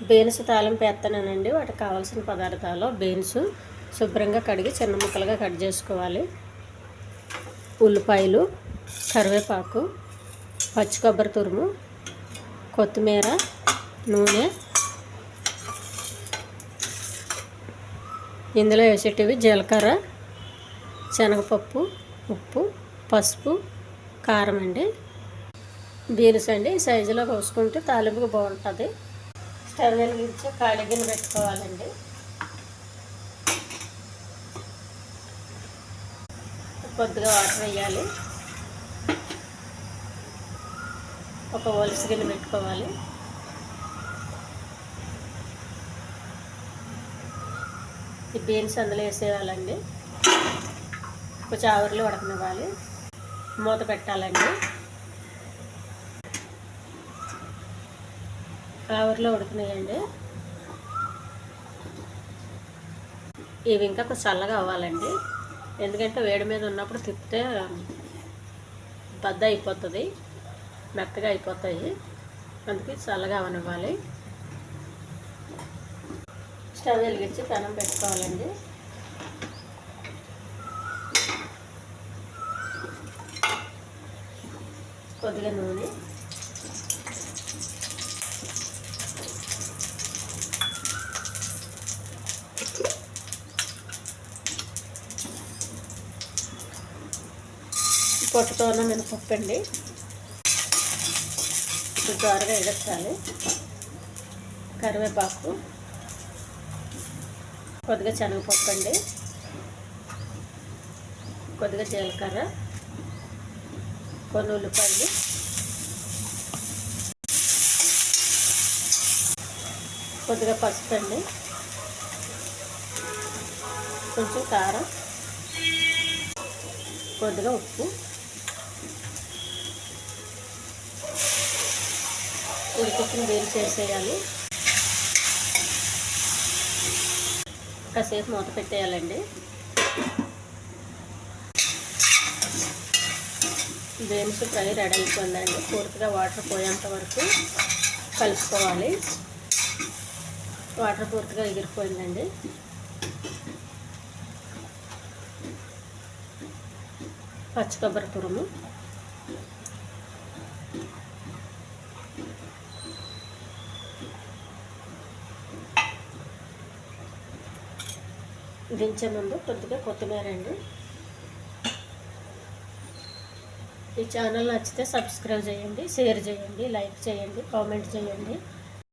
Beans తాలింపు వేస్తున్నానండి. వాటికి కావాల్సిన పదార్థాలు: బీన్స్ శుభ్రంగా కడిగి చిన్న ముక్కలుగా కట్ చేసుకోవాలి, ఉల్లిపాయలు, కరివేపాకు, పచ్చి కొబ్బరి తురుము, కొత్తిమీర, నూనె. ఇందులో వేసేటివి జీలకర్ర, శనగపప్పు, ఉప్పు, పసుపు, కారం అండి. బీన్స్ అండి ఈ సైజులో కోసుకుంటే తాలింపుకి బాగుంటుంది. స్టవ్ వెలిగించి ఖాళీ గిన్నె పెట్టుకోవాలండి. కొద్దిగా వాటర్ వేయాలి. ఒక ఒలిసి గిన్నె పెట్టుకోవాలి. ఈ బీన్స్ అందులో వేసేయాలండి. కొంచెం ఆవిరిలో ఉడకనివ్వాలి. మూత పెట్టాలండి. ఆవిరిలో ఉడకనియండి. ఇవి ఇంకా కొంచెం చల్లగా అవ్వాలండి. ఎందుకంటే వేడి మీద ఉన్నప్పుడు తిప్పితే బద్ద అయిపోతుంది, మెత్తగా అయిపోతాయి. అందుకే చల్లగా అవనివ్వాలి. స్టవ్ వెలిగించి పెనం పెట్టుకోవాలండి. కొద్దిగా నూనె, పొట్టుతో ఉన్న మినపప్పు అండి. ఇప్పుడు త్వరగా ఎగర్చాలి. కరివేపాకు, కొద్దిగా శనగపప్పు అండి, కొద్దిగా జీలకర్ర, కొన్ని ఉల్లిపాయలు, కొద్దిగా పసుపు అండి, కొంచెం కారం, కొద్దిగా ఉప్పు, ఉడికించిన బీన్స్ వేసేయాలి. కాసేపు మూత పెట్టేయాలండి. బీన్స్ ఫ్రై రెడీ అయిపోయిందండి. పూర్తిగా వాటర్ పోయేంత వరకు కలుపుకోవాలి. వాటర్ పూర్తిగా ఎగిరిపోయిందండి. పచ్చి కొబ్బరి తురుము, దించే ముందు కొద్దిగా కొత్తిమీర అండి. ఈ ఛానల్ నచ్చితే సబ్స్క్రైబ్ చేయండి, షేర్ చేయండి, లైక్ చేయండి, కామెంట్ చేయండి.